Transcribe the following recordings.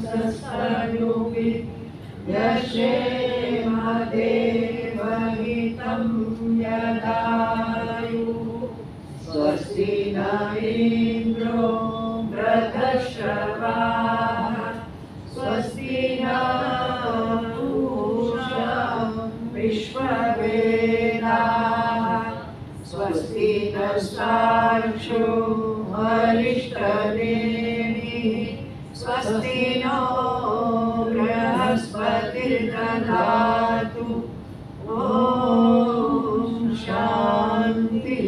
सस्तनूभिः यशेम देवहितं यदायुः स्वस्ति न इन्द्रो वृद्धश्रवाः स्वस्ति न पूषा विश्ववेदाः स्वस्ति नस्तार्क्ष्यो अरिष्टनेमिः स्वस्ति नो बृहस्पतिर्दधातु ॐ शान्ति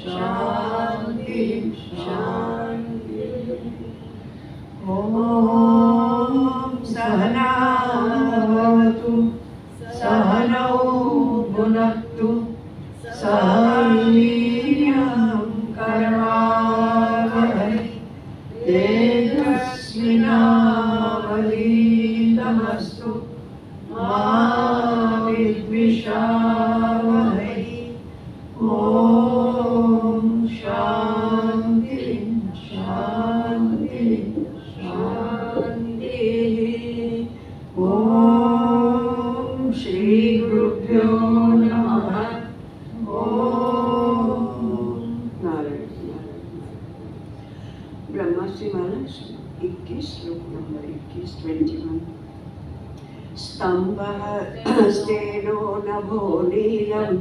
शान्ति शान्ति ॐ सहना भवतु सहनौ भुनक्तु सह वीर्यं करवावहै तेजस्विनावधीतमस्तु मा विद्विषावहै ॐ शान्ति शान्ति शान्तिः ॐ श्री गुरुभ्यो नमः ब्रह्मश्री मानस 21 श्लोक नंबर 21 21 स्तंभः स्तेनो नभो नीलं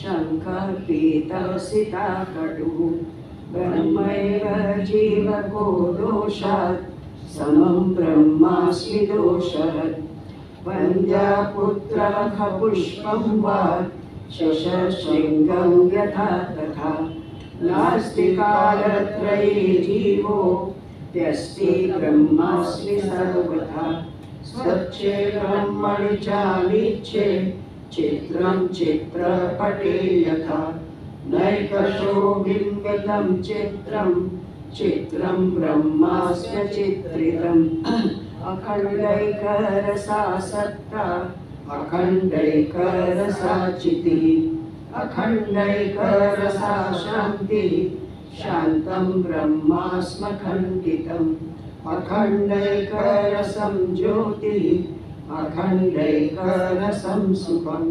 शंखः पीतः सिताकटुः ब्रह्मैव जीवको दोषात् समं ब्रह्मास्मि दोषवत् वन्द्यापुत्रः खपुष्पं वा शशशृङ्गं यथा तथा नास्ति कालत्रये जीवो त्यस्ति ब्रह्मास्मि सर्वथा स्वच्छे ब्रह्मणि चानिच्छे चित्रं चित्रपटे यथा नैकशो बिम्बितं चित्रं चित्रं ब्रह्मास्य चित्रितम् अखण्डैकरसा सत्ता अखण्डैकरसा चितिः अखण्डैकरसा शान्तिः शान्तं ब्रह्मास्मखण्डितम् अखण्डैकरसं ज्योतिः अखण्डैकरसं सुखम्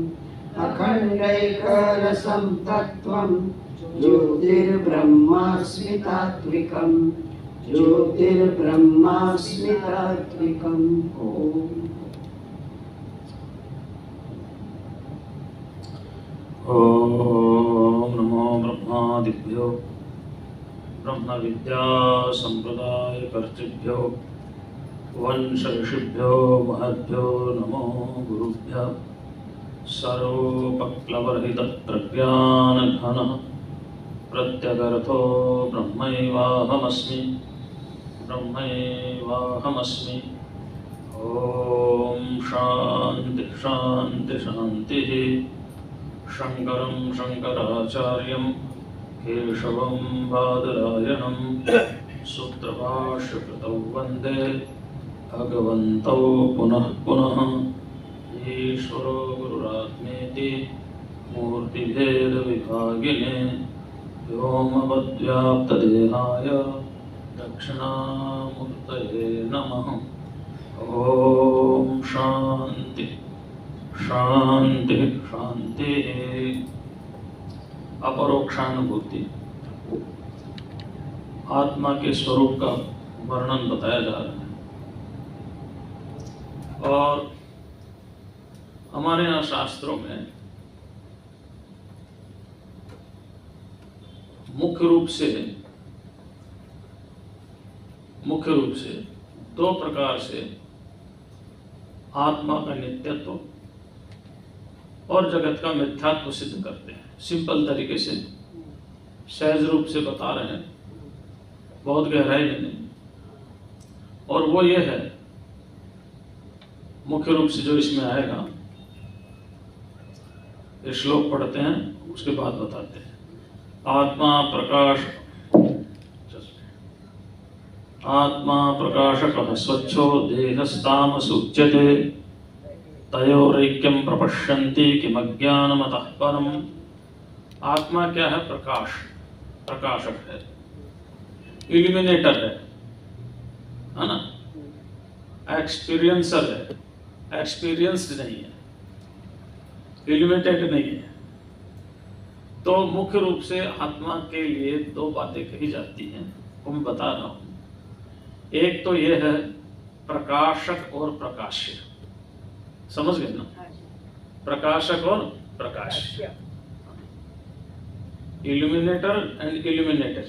अखण्डैकरसं तत्त्वं ज्योतिर्ब्रह्मास्मि तात्विकम् ज्योतिर्ब्रह्मास्मि तात्विकम् ॐ ओम नमो ब्रह्मादिभ्यो ब्रह्म विद्या संप्रदाय कर्तृभ्यो वंश ऋषिभ्यो महद्भ्यो नमो गुरुभ्यः सर्वोपप्लवरहित प्रज्ञानघन प्रत्यगर्थो ब्रह्मैवाहमस्मि ओम शांति शांति शांतिः शंकरं शंकराचार्यं केशवं बादरायणं सूत्रभाष्यकृतौ वन्दे भगवन्तौ पुनः पुनः ईश्वरो गुरुरात्मेति मूर्तिभेदविभागिने व्योमवद्व्याप्तदेहाय दक्षिणामूर्तये नमः ॐ शान्ति शांति शांति अपरोक्षानुभूति आत्मा के स्वरूप का वर्णन बताया जा रहा है और हमारे यहाँ शास्त्रों में मुख्य रूप से दो प्रकार से आत्मा का नित्यत्व और जगत का मिथ्यात्व सिद्ध करते हैं। सिंपल तरीके से सहज रूप से बता रहे हैं, बहुत गहराई में नहीं। और वो ये है मुख्य रूप से जो इसमें आएगा, ये श्लोक पढ़ते हैं उसके बाद बताते हैं। आत्मा प्रकाशकः स्वच्छो देहस्तामसुच्यते तयोरैक्यं प्रपश्यन्ति किमज्ञानमतः परम्। आत्मा क्या है? प्रकाशक है, इल्यूमिनेटर है ना। एक्सपीरियंसर है, एक्सपीरियंस्ड नहीं है, इल्यूमिनेटेड नहीं है। तो मुख्य रूप से आत्मा के लिए दो बातें कही जाती हैं, वो मैं बता रहा हूं। एक तो ये है प्रकाशक और प्रकाश्य, समझ गए ना? प्रकाशक और प्रकाश्य, इल्यूमिनेटर एंड इल्यूमिनेटेड।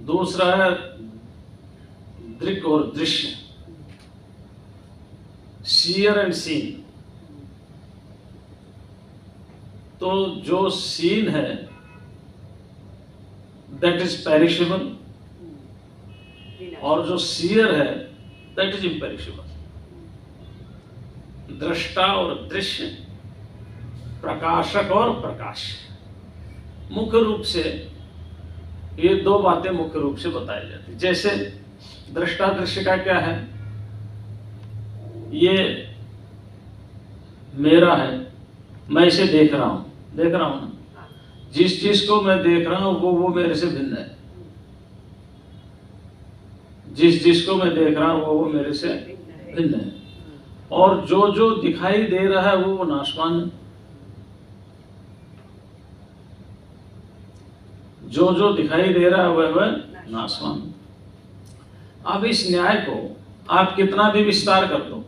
दूसरा है दृक और दृश्य, सीयर एंड सीन। तो जो सीन है दैट इज पेरिशेबल, और जो सीयर है दैट इज इम्पेरिशेबल। दृष्टा और दृश्य, प्रकाशक और प्रकाश, मुख्य रूप से ये दो बातें मुख्य रूप से बताई जाती। जैसे दृष्टा दृश्य का क्या है, ये मेरा है, मैं इसे देख रहा हूं ना, जिस चीज को मैं देख रहा हूं वो मेरे से भिन्न है। जिस जिसको मैं देख रहा हूं वो मेरे से भिन्न है, और जो जो दिखाई दे रहा है वो नाशवान है। जो जो दिखाई दे रहा है वह नाशवान। अब इस न्याय को आप कितना भी विस्तार कर दो,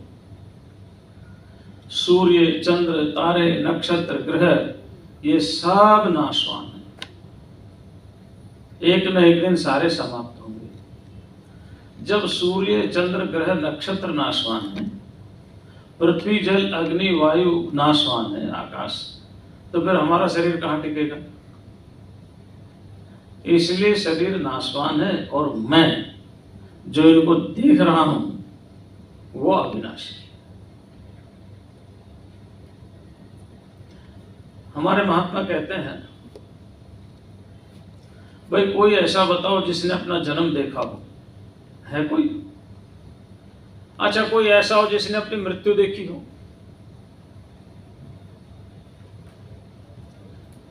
सूर्य, चंद्र, तारे, नक्षत्र, ग्रह, ये सब नाशवान है, एक न एक दिन सारे समाप्त होंगे। जब सूर्य, चंद्र, ग्रह, नक्षत्र नाशवान है, पृथ्वी, जल, अग्नि, वायु नाशवान है, आकाश, तो फिर हमारा शरीर कहां टिकेगा? इसलिए शरीर नाशवान है, और मैं जो इनको देख रहा हूं वो अविनाशी है। हमारे महात्मा कहते हैं, भाई कोई ऐसा बताओ जिसने अपना जन्म देखा हो, है कोई? अच्छा, कोई ऐसा हो जिसने अपनी मृत्यु देखी हो?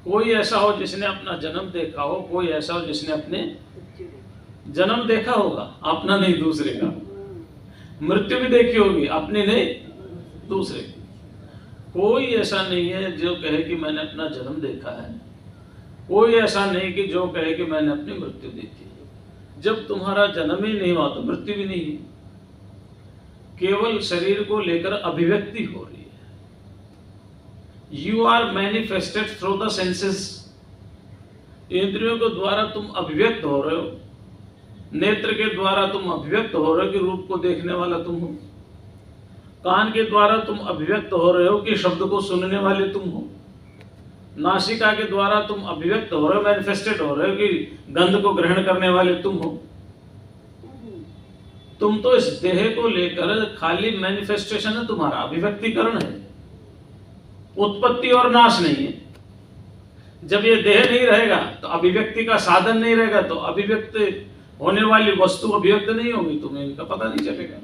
कोई ऐसा हो जिसने अपना जन्म देखा हो? कोई ऐसा हो जिसने अपने जन्म देखा होगा, अपना नहीं दूसरे का। मृत्यु भी देखी होगी, अपनी नहीं दूसरे की। कोई ऐसा नहीं है जो कहे कि मैंने अपना जन्म देखा है, कोई ऐसा नहीं कि जो कहे कि मैंने अपनी मृत्यु देखी है। जब तुम्हारा जन्म ही नहीं हुआ तो मृत्यु भी नहीं है, केवल शरीर को लेकर अभिव्यक्ति हो रही है। You are manifested through the senses, इंद्रियों के द्वारा तुम अभिव्यक्त हो रहे हो, नेत्र के द्वारा तुम अभिव्यक्त हो रहे हो कि रूप को देखने वाला तुम हो, कान के द्वारा तुम अभिव्यक्त हो रहे हो कि शब्द को सुनने वाले तुम हो, नासिका के द्वारा तुम अभिव्यक्त हो रहे हो, मैनिफेस्टेड हो रहे हो कि गंध को ग्रहण करने वाले तुम हो। तुम तो इस देह को लेकर खाली मैनिफेस्टेशन है, तुम्हारा अभिव्यक्तिकरण है, उत्पत्ति और नाश नहीं है। जब ये देह नहीं रहेगा तो अभिव्यक्ति का साधन नहीं रहेगा, तो अभिव्यक्त होने वाली वस्तु अभिव्यक्त नहीं होगी, तुम्हें इनका पता नहीं चलेगा।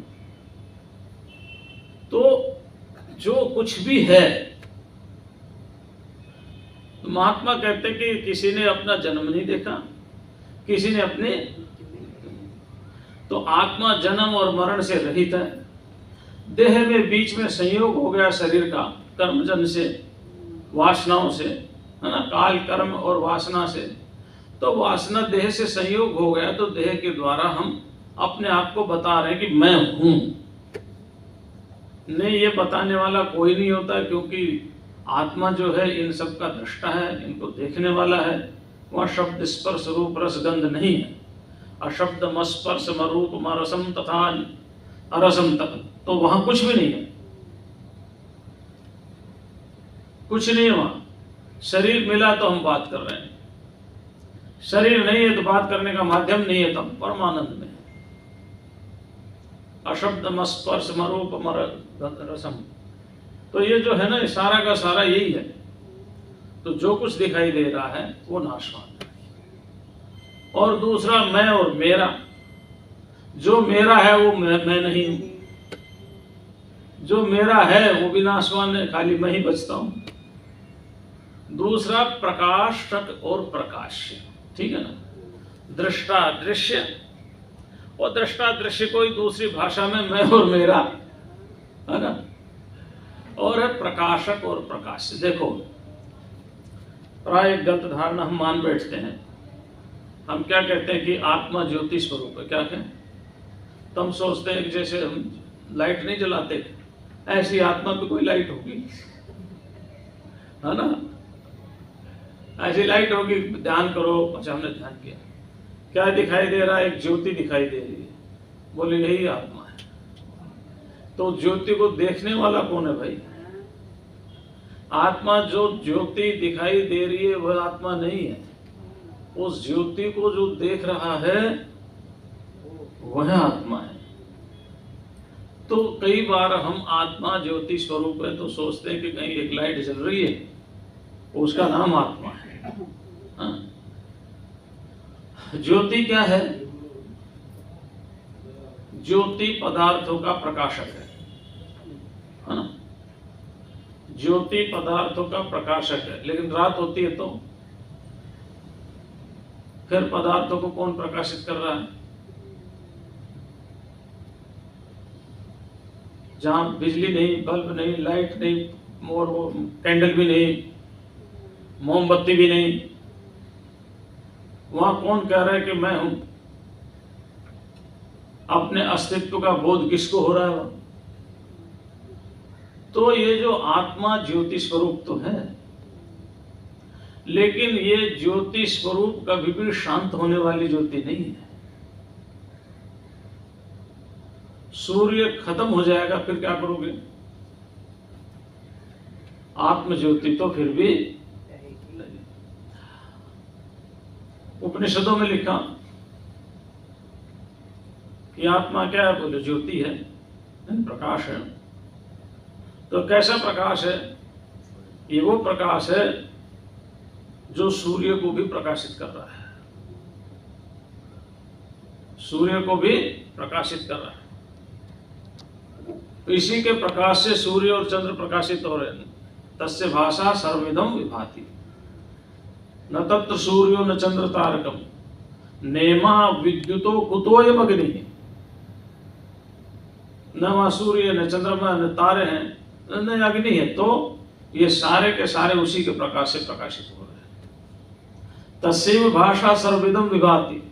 तो जो कुछ भी है, तो महात्मा कहते हैं कि किसी ने अपना जन्म नहीं देखा, किसी ने अपने, तो आत्मा जन्म और मरण से रहित है। देह में बीच में संयोग हो गया शरीर का, कर्मजन से, वासनाओं से, है ना, काल, कर्म और वासना से। तो वासना देह से संयोग हो गया, तो देह के द्वारा हम अपने आप को बता रहे हैं कि मैं हूं। नहीं, ये बताने वाला कोई नहीं होता, क्योंकि आत्मा जो है इन सब का दृष्टा है, इनको देखने वाला है। वह शब्द, स्पर्श, रूप, रस, गंध नहीं है। अशब्द मस्पर्श मरूप मरसम तथा अरसम तक, तो वहां कुछ भी नहीं है, कुछ नहीं है वहां। शरीर मिला तो हम बात कर रहे हैं, शरीर नहीं है तो बात करने का माध्यम नहीं है, तो हम परमानंद में। अशब्द मस्पर्श मरूप मर रसम, तो ये जो है ना, सारा का सारा यही है। तो जो कुछ दिखाई दे रहा है वो नाशवान है। और दूसरा मैं और मेरा, जो मेरा है वो मैं नहीं हूं, जो मेरा है वो भी नाशवान है, खाली मैं ही बचता हूं। दूसरा प्रकाशक और प्रकाश्य, ठीक है ना, दृष्टा दृश्य और दृष्टा दृश्य कोई दूसरी भाषा में मैं और मेरा, है ना। और है प्रकाशक और प्रकाश। देखो, प्राय गलत धारणा हम मान बैठते हैं। हम क्या कहते हैं कि आत्मा ज्योति स्वरूप है। क्या कहें? तो हम सोचते हैं कि जैसे हम लाइट नहीं जलाते, ऐसी आत्मा पे कोई लाइट होगी, है ना। ऐसी लाइट होगी, ध्यान करो। अच्छा, हमने ध्यान किया, क्या दिखाई दे रहा है? एक ज्योति दिखाई दे रही है। बोले यही आत्मा है। तो ज्योति को देखने वाला कौन है भाई? आत्मा जो ज्योति दिखाई दे रही है वह आत्मा नहीं है। उस ज्योति को जो देख रहा है वह आत्मा है। तो कई बार हम आत्मा ज्योति स्वरूप है तो सोचते हैं कि कहीं एक लाइट जल रही है, उसका नाम आत्मा है। हाँ? ज्योति क्या है? ज्योति पदार्थों का प्रकाशक है ना। ज्योति पदार्थों का प्रकाशक है, लेकिन रात होती है तो फिर पदार्थों को कौन प्रकाशित कर रहा है? जहां बिजली नहीं, बल्ब नहीं, लाइट नहीं, और वो कैंडल भी नहीं, मोमबत्ती भी नहीं, वहां कौन कह रहा है कि मैं हूं? अपने अस्तित्व का बोध किसको हो रहा है? तो ये जो आत्मा ज्योति स्वरूप तो है, लेकिन ये ज्योति स्वरूप कभी भी शांत होने वाली ज्योति नहीं है। सूर्य खत्म हो जाएगा, फिर क्या करोगे? आत्म ज्योति तो फिर भी। उपनिषदों में लिखा कि आत्मा क्या है? बोले ज्योति है, प्रकाश है। तो कैसा प्रकाश है? ये वो प्रकाश है जो सूर्य को भी प्रकाशित कर रहा है। सूर्य को भी प्रकाशित कर रहा है। तो इसी के प्रकाश से सूर्य और चंद्र प्रकाशित हो रहे हैं। तस्य भाषा सर्वमिदं विभाति, न तत्र सूर्यो न चंद्र तारकम, नेमा विद्युतो कुतोयम अग्नि। न वहां सूर्य, न चंद्रमा, न तारे हैं, न अग्नि है। तो ये सारे के सारे उसी के प्रकाश से प्रकाशित हो रहे हैं। तस्यैव भाषा सर्वमिदं विभाति,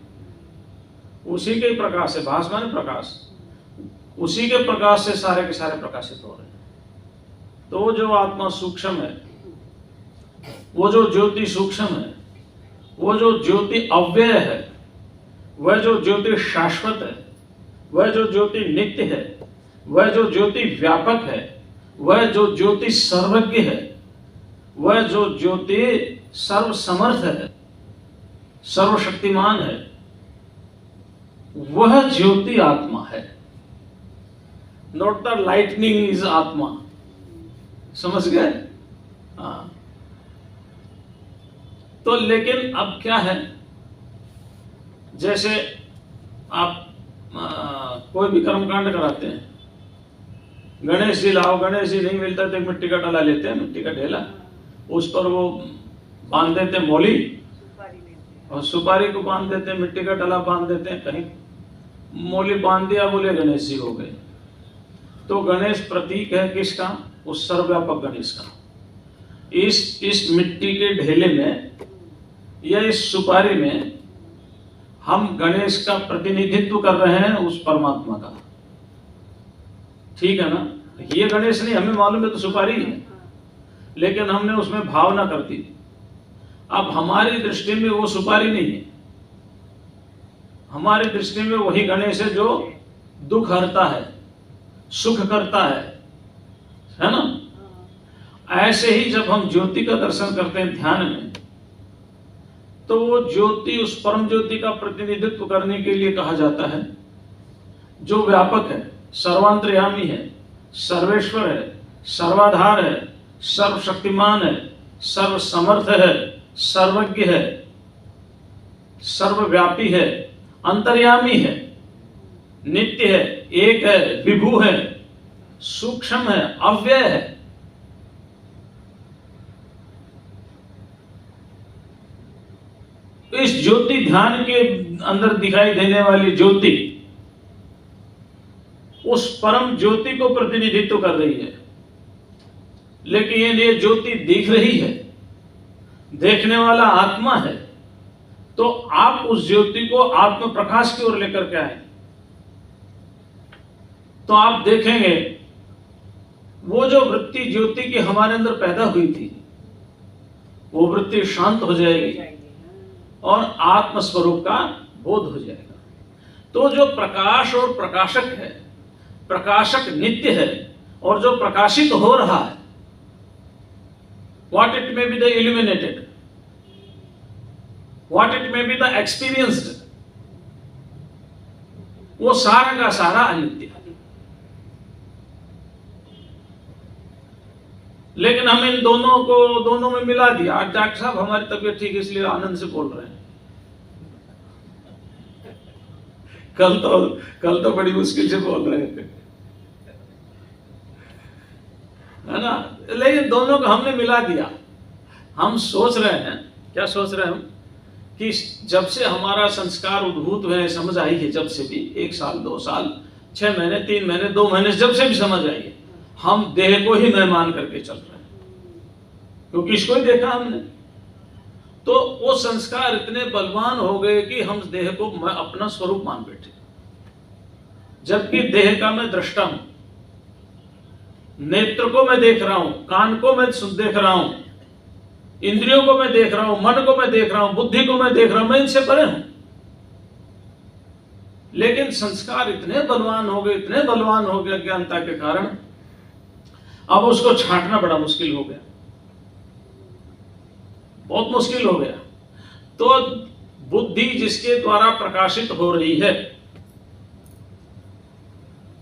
उसी के प्रकाश से, भाष माने प्रकाश, उसी के प्रकाश से सारे के सारे प्रकाशित हो रहे हैं। तो जो आत्मा सूक्ष्म है, वो जो ज्योति सूक्ष्म है, वो जो ज्योति अव्यय है, वह जो ज्योति शाश्वत है, वह जो ज्योति नित्य है, वह जो ज्योति व्यापक है, वह जो ज्योति सर्वज्ञ है, वह जो ज्योति सर्वसमर्थ है, सर्वशक्तिमान है, वह ज्योति आत्मा है। नॉट द लाइटनिंग इज आत्मा। समझ गए? हाँ। तो लेकिन अब क्या है, जैसे आप कोई भी कर्मकांड कराते हैं, गणेश जी लाओ, गणेश जी नहीं मिलता तो एक मिट्टी का डला लेते हैं, मिट्टी का ढेला, उस पर वो बांध देते हैं मौली, और सुपारी को बांध देते हैं, मिट्टी का डला बांध देते हैं, कहीं मौली बांध दिया, बोले गणेश जी हो गए। तो गणेश प्रतीक है किसका? उस सर्वव्यापक गणेश का। इस मिट्टी के ढेले में या इस सुपारी में हम गणेश का प्रतिनिधित्व कर रहे हैं, उस परमात्मा का। ठीक है ना? ये गणेश नहीं, हमें मालूम है तो सुपारी है, लेकिन हमने उसमें भावना कर दी। अब हमारी दृष्टि में वो सुपारी नहीं है, हमारी दृष्टि में वही गणेश है जो दुख हरता है, सुख करता है ना? ऐसे ही जब हम ज्योति का दर्शन करते हैं ध्यान में, तो वो ज्योति उस परम ज्योति का प्रतिनिधित्व करने के लिए कहा जाता है, जो व्यापक है, सर्वांतर्यामी है, सर्वेश्वर है, सर्वाधार है, सर्वशक्तिमान है, सर्वसमर्थ है, सर्वज्ञ है, सर्वव्यापी है, अंतर्यामी है, नित्य है, एक है, विभु है, सूक्ष्म है, अव्यय है। इस ज्योति ध्यान के अंदर दिखाई देने वाली ज्योति उस परम ज्योति को प्रतिनिधित्व कर रही है। लेकिन ये ज्योति दिख रही है, देखने वाला आत्मा है, तो आप उस ज्योति को आत्म प्रकाश की ओर लेकर के आए तो आप देखेंगे वो जो वृत्ति ज्योति की हमारे अंदर पैदा हुई थी वो वृत्ति शांत हो जाएगी और आत्म स्वरूप का बोध हो जाएगा। तो जो प्रकाश और प्रकाशक है, प्रकाशक नित्य है और जो प्रकाशित हो रहा है, what it may be the illuminated, what it may be the experienced, वो सारा का सारा अनित्य है। लेकिन हम इन दोनों में मिला दिया। आज डॉक्टर साहब हमारी तबीयत ठीक है इसलिए आनंद से बोल रहे हैं, कल तो बड़ी मुश्किल से बोल रहे थे, है ना। लेकिन दोनों को हमने मिला दिया। हम सोच रहे हैं, क्या सोच रहे हैं हम, कि जब से हमारा संस्कार उद्भूत हुए, समझ आई है, जब से भी 1 साल 2 साल 6 महीने 3 महीने 2 महीने जब से भी समझ आई है, हम देह को ही मेहमान करके चल रहे हैं, क्योंकि इसको ही देखा हमने। तो वो संस्कार इतने बलवान हो गए कि हम देह को मैं अपना स्वरूप मान बैठे, जबकि देह का मैं दृष्टा हूं। नेत्र को मैं देख रहा हूं, कान को मैं देख रहा हूं, इंद्रियों को मैं देख रहा हूं, मन को मैं देख रहा हूं, बुद्धि को मैं देख रहा हूं, मैं इनसे परे हूं। लेकिन संस्कार इतने बलवान हो गए, इतने बलवान हो गए अज्ञानता के कारण, अब उसको छांटना बड़ा मुश्किल हो गया, बहुत मुश्किल हो गया। तो बुद्धि जिसके द्वारा प्रकाशित हो रही है,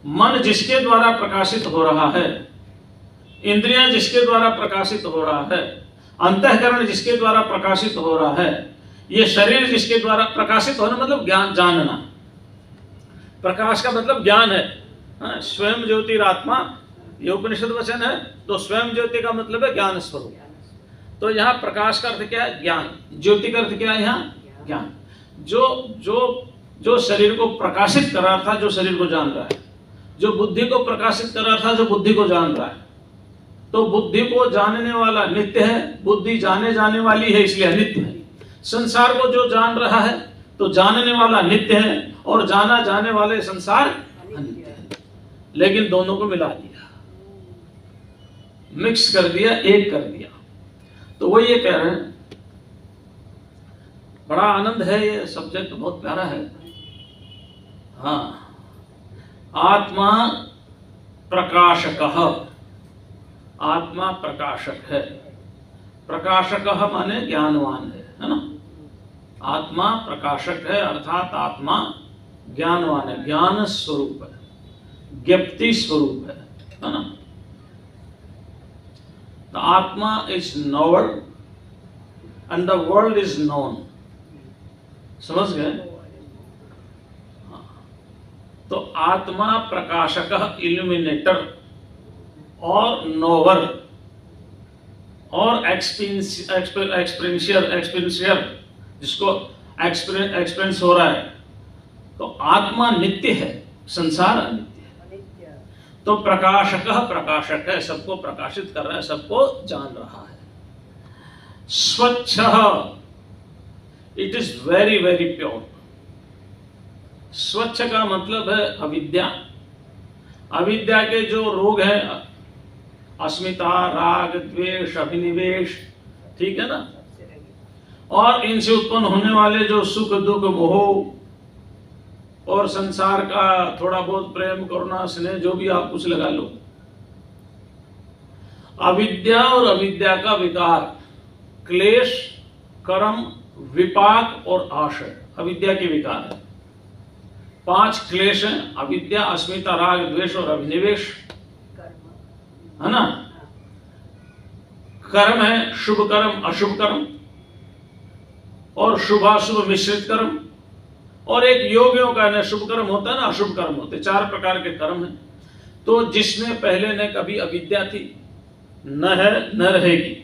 मन जिसके द्वारा प्रकाशित हो रहा है, इंद्रियां जिसके द्वारा प्रकाशित हो रहा है, अंतःकरण जिसके द्वारा प्रकाशित हो रहा है, ये शरीर जिसके द्वारा प्रकाशित होना मतलब ज्ञान, जानना। प्रकाश का मतलब ज्ञान है। स्वयं ज्योतिरात्मा, ये उपनिषद वचन है। तो स्वयं ज्योति का मतलब है ज्ञान स्वरूप। तो यहाँ प्रकाश का अर्थ क्या है? ज्ञान। ज्योति का अर्थ क्या है? यहाँ ज्ञान। जो शरीर को प्रकाशित कर रहा था, जो शरीर को जान रहा है, जो बुद्धि को प्रकाशित कर रहा था, जो बुद्धि को जान रहा है। तो बुद्धि को जानने वाला नित्य है, बुद्धि जाने जाने वाली है इसलिए अनित्य है। संसार को जो जान रहा है तो जानने वाला नित्य है और जाना जाने वाले संसार अनित्य है। लेकिन दोनों को मिला दिया, मिक्स कर दिया, एक कर दिया। तो वो ये कह रहे हैं, बड़ा आनंद है, ये सब्जेक्ट बहुत प्यारा है। हाँ, आत्मा प्रकाशकः, आत्मा प्रकाशक है। प्रकाशकः माने ज्ञानवान है ना। आत्मा प्रकाशक है अर्थात आत्मा ज्ञानवान है, ज्ञान स्वरूप है, ज्ञप्ति स्वरूप है ना। The Atma is knower and the world is known. समझ गए? तो आत्मा प्रकाशक, इल्यूमिनेटर और नोवर और एक्सपीरियंशियर, जिसको एक्सपीरियंस हो रहा है। तो आत्मा नित्य है, संसार अनित्य। तो प्रकाशक प्रकाशक है, सबको प्रकाशित कर रहा है, सबको जान रहा है। स्वच्छ, it is very very pure. स्वच्छ का मतलब है अविद्या। अविद्या के जो रोग हैं, अस्मिता, राग, द्वेष, अभिनिवेश, ठीक है ना, और इनसे उत्पन्न होने वाले जो सुख दुख मोह और संसार का थोड़ा बहुत प्रेम करुणा स्नेह, जो भी आप कुछ लगा लो, अविद्या और अविद्या का विकार, क्लेश, कर्म, विपाक और आशय, अविद्या के विकार है। 5 क्लेश हैं, अविद्या, अस्मिता, राग, द्वेष और अभिनिवेश, है ना। कर्म है, शुभ कर्म, अशुभ कर्म और शुभाशुभ मिश्रित कर्म। और एक योगियों का न शुभ कर्म होता है ना, अशुभ कर्म होते, 4 प्रकार के कर्म हैं। तो जिसमें पहले न कभी अविद्या थी, न है न रहेगी।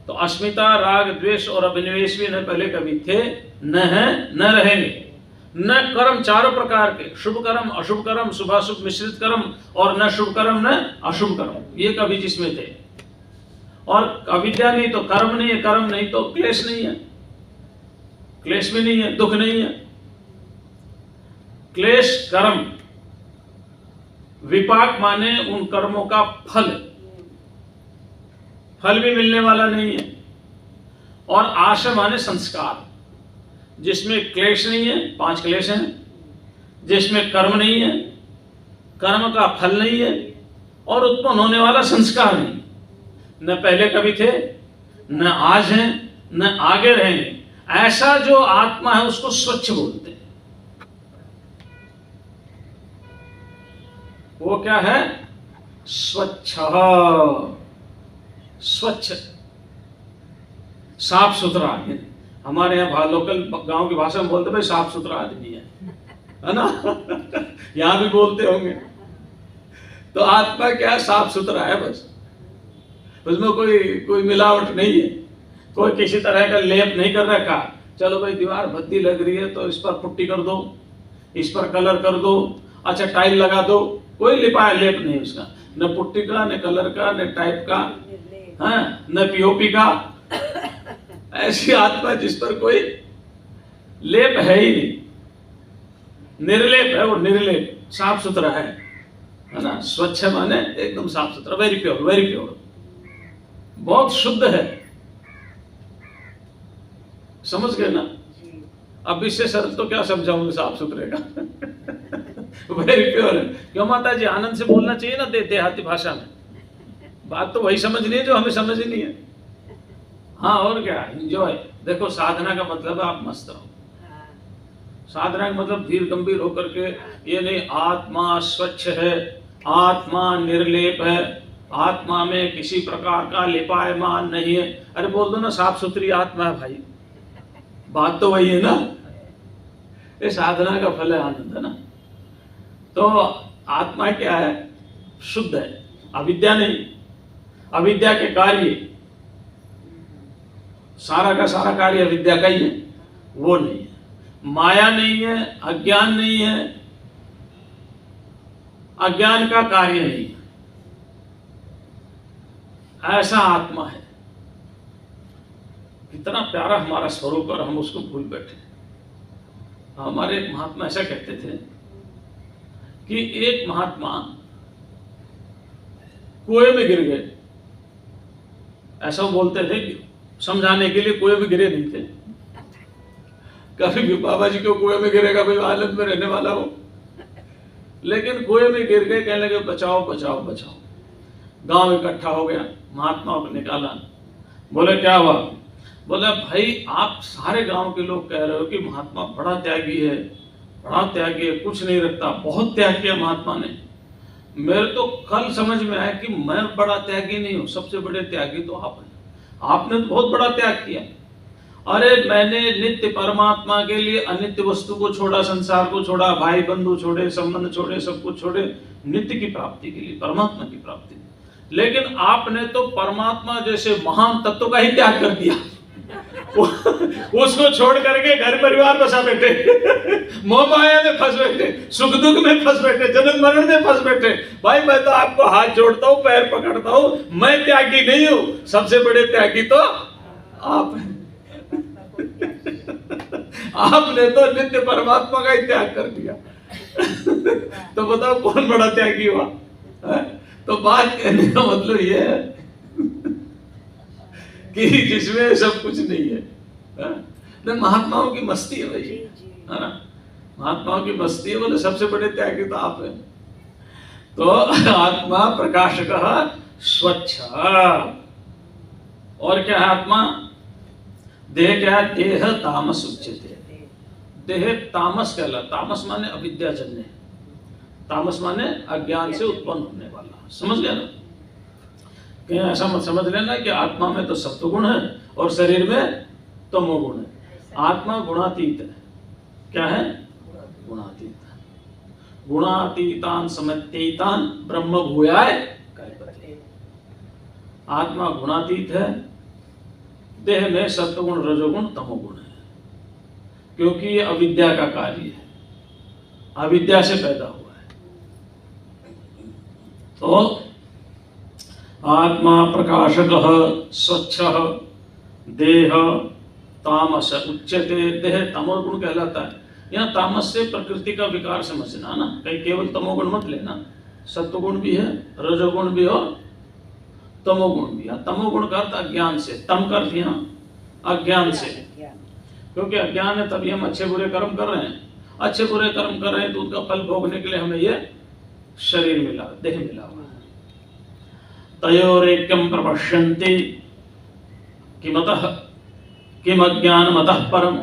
तो अस्मिता, राग, द्वेष और अभिनिवेश भी न पहले कभी थे, न है न रहेंगे। न कर्म चारों प्रकार के, शुभ कर्म, अशुभ कर्म, शुभाशुभ मिश्रित कर्म, और न शुभ कर्म न अशुभ कर्म, ये कभी जिसमें थे। और अविद्या नहीं तो कर्म नहीं है, कर्म नहीं तो क्लेश नहीं है, क्लेश भी नहीं है, दुख नहीं है। क्लेश कर्म, विपाक माने उन कर्मों का फल, फल भी मिलने वाला नहीं है। और आशा माने संस्कार, जिसमें क्लेश नहीं है, 5 क्लेश हैं, जिसमें कर्म नहीं है, कर्म का फल नहीं है, और उत्पन्न होने वाला संस्कार नहीं, न पहले कभी थे, न आज हैं, न आगे रहेंगे। ऐसा जो आत्मा है उसको स्वच्छ बोलते हैं। वो क्या है? स्वच्छ, स्वच्छ, साफ सुथरा। हमारे यहाँ लोकल गांव की भाषा में बोलते भाई साफ सुथरा आदमी है ना? यहां भी बोलते होंगे। तो आत्मा क्या है? साफ सुथरा है, बस उसमें कोई मिलावट नहीं है, कोई किसी तरह का लेप नहीं कर रखा। चलो भाई दीवार भद्दी लग रही है तो इस पर पुट्टी कर दो, इस पर कलर कर दो, अच्छा टाइल लगा दो, कोई लिपा लेप नहीं उसका, न पुट्टी का, न कलर का, न टाइप का, हाँ, न पीओपी का। ऐसी आत्मा जिस पर कोई लेप है ही नहीं, निर्लेप है वो, निर्लेप, साफ सुथरा है ना? स्वच्छ माने एकदम साफ सुथरा, वेरी प्योर, वेरी प्योर, बहुत शुद्ध है। समझ गए ना? अब इससे सरल तो क्या समझाऊंगे साफ सुथरे का? वेरी प्योर है। क्यों माता जी? आनंद से बोलना चाहिए ना देहाती भाषा में। बात तो वही समझनी है जो हमें समझनी है। हाँ, और क्या, एंजॉय। देखो साधना का मतलब आप मस्त रहो। साधना का मतलब धीर गंभीर होकर के, ये नहीं आत्मा स्वच्छ है, आत्मा निर्लेप है, आत्मा में किसी प्रकार का लिपायमान नहीं है। अरे बोल दो ना साफ सुथरी आत्मा है भाई, बात तो वही है ना। ये साधना का फल है, आनंद है ना। तो आत्मा क्या है? शुद्ध है, अविद्या नहीं। अविद्या के कार्य, सारा का सारा कार्य अविद्या का ही है, वो नहीं है। माया नहीं है, अज्ञान नहीं है, अज्ञान का कार्य नहीं है, ऐसा आत्मा है। कितना प्यारा हमारा स्वरूप, और हम उसको भूल बैठे। हमारे एक महात्मा ऐसा कहते थे कि एक महात्मा कुएं में गिर गए। ऐसा वो बोलते थे, समझाने के लिए कुएं में गिरे नहीं थे। कभी भी बाबा जी को कुएं में गिरेगा भाई, आनंद में रहने वाला हो, लेकिन कुएं में गिर गए, कहने लगे बचाओ बचाओ बचाओ। गांव इकट्ठा हो गया, महात्मा को निकाला। बोले क्या हुआ? बोला भाई आप सारे गांव के लोग कह रहे हो कि महात्मा बड़ा त्यागी है, बड़ा त्यागी है, कुछ नहीं रखता, बहुत त्याग किया महात्मा ने। मेरे तो कल समझ में आया कि मैं बड़ा त्यागी नहीं हूं, सबसे बड़े त्यागी तो आप हैं। आपने तो बहुत बड़ा त्याग किया। अरे मैंने नित्य परमात्मा के लिए अनित्य वस्तु को छोड़ा, संसार को छोड़ा, भाई बंधु छोड़े, संबंध छोड़े, सब कुछ छोड़े, नित्य की प्राप्ति के लिए, परमात्मा की प्राप्ति। लेकिन आपने तो परमात्मा जैसे महान तत्व का ही त्याग कर दिया। उसको छोड़ करके घर परिवार बसा बैठे, मोह माया में फंस बैठे, सुख दुख में फंस बैठे, जन्म मरण में फंस बैठे। भाई मैं तो आपको हाथ जोड़ता हूँ, पैर पकड़ता हूँ, मैं त्यागी नहीं हूँ, सबसे बड़े त्यागी तो आप हैं। आपने तो नित्य परमात्मा का ही त्याग कर दिया। तो बताओ कौन बड़ा त्यागी हुआ? तो बात कहने का मतलब ये है कि जिसमें सब कुछ नहीं है। तो महात्माओं की मस्ती है भाई, है ना? महात्माओं की मस्ती है, बोले सबसे बड़े त्यागी तो आप हैं। तो आत्मा प्रकाशकः स्वच्छ। और क्या है आत्मा? देह क्या है? देह तामस उच्यते। देह तामस कहला, तामस माने अविद्याजन्य, तामस माने अज्ञान से उत्पन्न होने वाला। समझ गया ना? कहीं ऐसा मत समझ लेना कि आत्मा में तो सत्वगुण है और शरीर में तमोगुण है। आत्मा गुणातीत है। क्या है? गुणातीत। गुणातीतान समत्येतान ब्रह्म भूयाय कल्पते। आत्मा गुणातीत है। देह में सत्वगुण, रजोगुण, तमोगुण है, क्योंकि ये अविद्या का कार्य है। अविद्या से पैदा हुआ है। तो आत्मा प्रकाशकः स्वच्छः देह तामस उच्यते, देह तमोगुण कहलाता है। यहाँ तामस से प्रकृति का विकार समझना ना, कहीं केवल तमोगुण मत लेना, सत्वगुण भी है, रजोगुण भी और तमोगुण भी है। तमोगुण का अर्थ अज्ञान से, तम का अर्थ यहाँ अज्ञान से, क्योंकि अज्ञान है तभी हम अच्छे बुरे कर्म कर रहे हैं। अच्छे बुरे कर्म कर रहे हैं तो उनका फल भोगने के लिए हमें ये शरीर मिला, देह मिला हुआ है। तयोरेक्यम प्रपश्यन्ति किमतः किम अज्ञानमतः परम,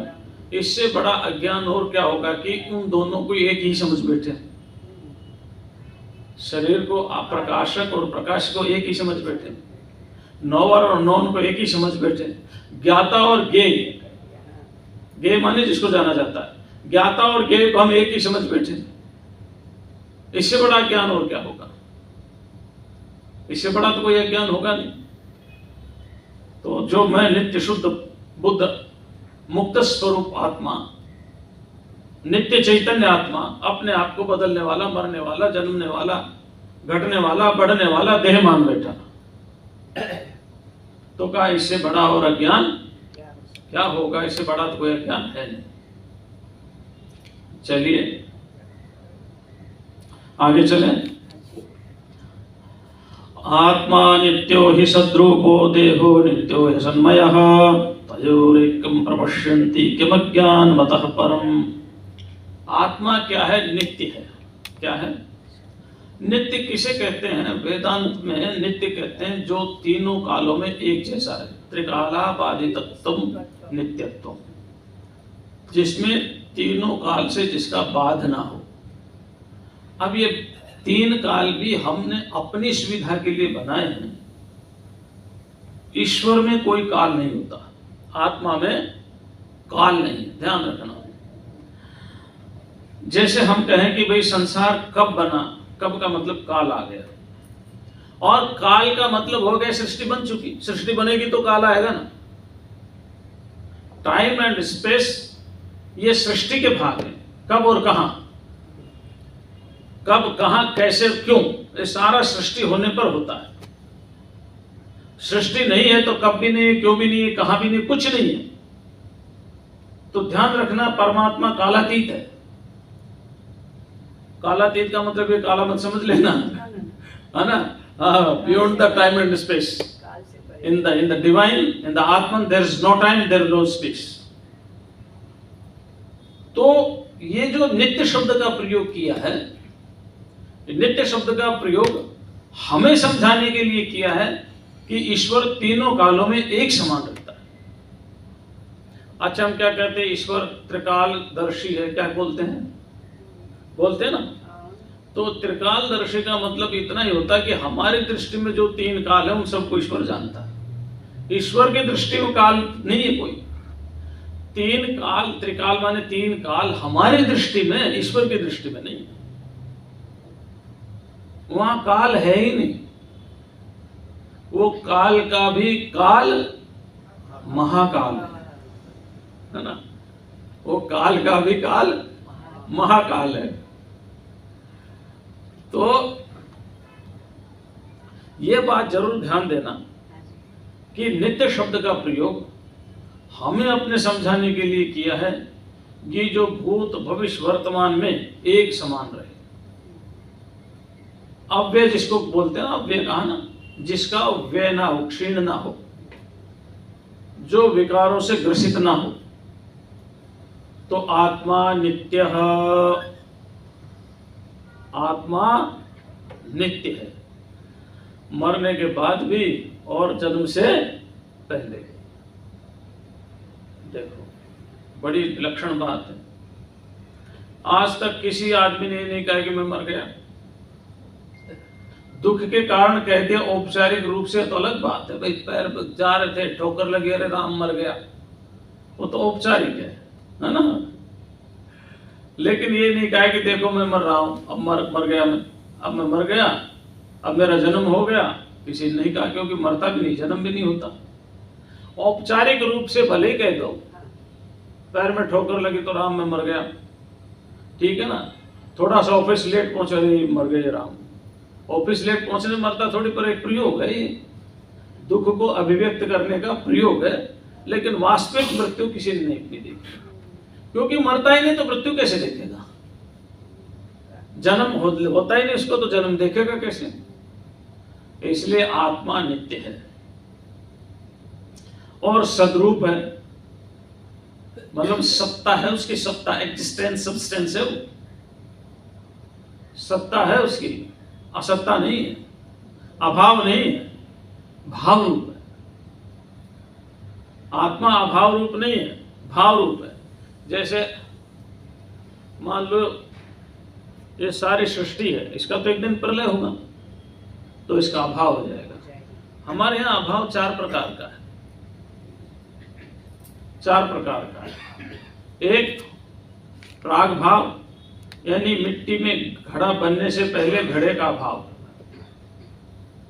इससे बड़ा अज्ञान और क्या होगा कि उन दोनों को एक ही समझ बैठे। शरीर को प्रकाशक और प्रकाश को एक ही समझ बैठे, नॉवर और नॉन को एक ही समझ बैठे, ज्ञाता और ज्ञेय, ज्ञेय माने जिसको जाना जाता है, ज्ञाता और ज्ञेय को हम एक ही समझ बैठे। इससे बड़ा ज्ञान और क्या होगा? इससे बड़ा तो कोई अज्ञान होगा नहीं। तो जो मैं नित्य शुद्ध बुद्ध मुक्त स्वरूप आत्मा, नित्य चैतन्य आत्मा, अपने आप को बदलने वाला, मरने वाला, जन्मने वाला, घटने वाला, बढ़ने वाला देह मान बैठा, तो क्या इससे बड़ा और अज्ञान क्या होगा? इससे बड़ा तो कोई अज्ञान है नहीं। चलिए आगे चलें। आत्मा नित्यो हि सद्रूपो देहो नित्यो हि सन्मयः तयोरेकं प्रपश्यन्ति किमज्ञानमतः परम। आत्मा क्या है? नित्य है। क्या है? नित्य किसे कहते हैं? वेदांत में नित्य कहते हैं जो तीनों कालों में एक जैसा है। त्रिकालाबाधितत्वम नित्यत्वम, जिसमें तीनों काल से जिसका बाध ना हो। अब ये तीन काल भी हमने अपनी सुविधा के लिए बनाए हैं। ईश्वर में कोई काल नहीं होता, आत्मा में काल नहीं, ध्यान रखना। जैसे हम कहें कि भाई संसार कब बना, कब का मतलब काल आ गया, और काल का मतलब हो गया सृष्टि बन चुकी। सृष्टि बनेगी तो काल आएगा ना। टाइम एंड स्पेस ये सृष्टि के भाग हैं। कब और कहां, कब कहां कैसे क्यों, ये सारा सृष्टि होने पर होता है। सृष्टि नहीं है तो कब भी नहीं है, क्यों भी नहीं है, कहां भी नहीं, कुछ नहीं है। तो ध्यान रखना, परमात्मा कालातीत है। कालातीत का मतलब ये काला मत समझ लेना, है ना। Beyond the time and space, in the divine, in the atman there is no time, there is no space. तो ये जो नित्य शब्द का प्रयोग किया है, नित्य शब्द का प्रयोग हमें समझाने के लिए किया है कि ईश्वर तीनों कालों में एक समान रहता है। अच्छा, हम क्या कहते हैं? ईश्वर त्रिकालदर्शी है, क्या बोलते हैं? बोलते हैं ना। तो त्रिकालदर्शी का मतलब इतना ही होता है कि हमारी दृष्टि में जो तीन काल है उन सबको ईश्वर जानता है। ईश्वर की दृष्टि में काल नहीं है कोई। तीन काल, त्रिकाल माने तीन काल, हमारी दृष्टि में, ईश्वर की दृष्टि में नहीं है। वहां काल है ही नहीं। वो काल का भी काल महाकाल है ना। वो काल का भी काल महाकाल है। तो ये बात जरूर ध्यान देना कि नित्य शब्द का प्रयोग हमें अपने समझाने के लिए किया है कि जो भूत भविष्य वर्तमान में एक समान रहे। अव्यय जिसको बोलते हैं, अव्यय कहा ना, जिसका व्यय ना हो, क्षीण ना हो, जो विकारों से ग्रसित ना हो। तो आत्मा नित्य, आत्मा नित्य है, मरने के बाद भी और जन्म से पहले। देखो, बड़ी विलक्षण बात है। आज तक किसी आदमी ने नहीं कहा कि मैं मर गया। दुख के कारण कह दिया औपचारिक रूप से तो अलग बात है। भाई पैर जा रहे थे, ठोकर लगी, अरे राम मर गया, वो तो औपचारिक है ना। लेकिन ये नहीं कहा कि देखो मैं मर रहा हूं, अब मर गया मैं, अब मैं मर गया, अब मेरा जन्म हो गया। किसी ने नहीं कहा, क्योंकि मरता भी नहीं, जन्म भी नहीं होता। औपचारिक रूप से भले ही कह दो पैर में ठोकर लगी तो राम मैं मर गया, ठीक है ना। थोड़ा सा ऑफिस लेट पहुंचे, अरे मर गए राम। ऑफिस लेट पहुंचने मरता थोड़ी, पर एक प्रयोग है ये, दुख को अभिव्यक्त करने का प्रयोग है। लेकिन वास्तविक मृत्यु किसी ने नहीं देखी, क्योंकि मरता ही नहीं तो मृत्यु कैसे देखेगा? जन्म होता ही नहीं उसको, तो जन्म देखेगा कैसे? इसलिए आत्मा नित्य है और सद्रूप है, मतलब सत्ता है उसकी, सत्ता एग्जिस्टेंस सब्सटेंस है वो, सत्ता है उसकी, असत्ता नहीं है, अभाव नहीं है, भाव रूप है। आत्मा अभाव रूप नहीं है, भाव रूप है। जैसे मान लो ये सारी सृष्टि है, इसका तो एक दिन प्रलय होगा, तो इसका अभाव हो जाएगा। हमारे यहाँ अभाव 4 प्रकार का है, 4 प्रकार का है। एक प्राग भाव, यानी मिट्टी में घड़ा बनने से पहले घड़े का अभाव,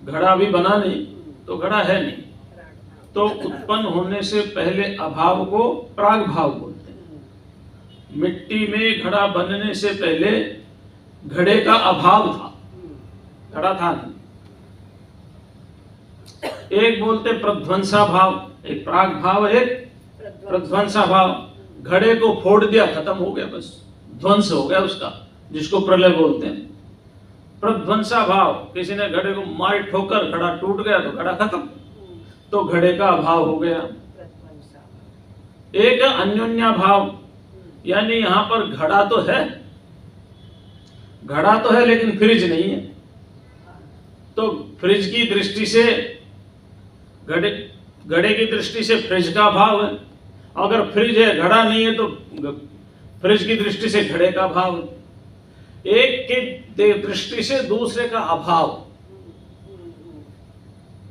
घड़ा अभी बना नहीं तो घड़ा है नहीं, तो उत्पन्न होने से पहले अभाव को प्राग भाव बोलते हैं। मिट्टी में घड़ा बनने से पहले घड़े का अभाव था, घड़ा था नहीं। एक बोलते प्रध्वंसा भाव, एक प्राग भाव, एक प्रध्वंसा भाव। घड़े को फोड़ दिया, खत्म हो गया, बस ध्वंस हो गया उसका, जिसको प्रलय बोलते हैं। प्रध्वंसा भाव, किसी ने घड़े को मार ठोकर घड़ा टूट गया तो घड़ा खत्म, तो घड़े का अभाव हो गया। एक अन्योन्या भाव, यानी यहां पर घड़ा तो है लेकिन फ्रिज नहीं है, तो फ्रिज की दृष्टि से घड़े की दृष्टि से फ्रिज का अभाव है। अगर फ्रिज है घड़ा नहीं है तो फ्रिज की दृष्टि से घड़े का अभाव है। एक की दृष्टि से दूसरे का अभाव।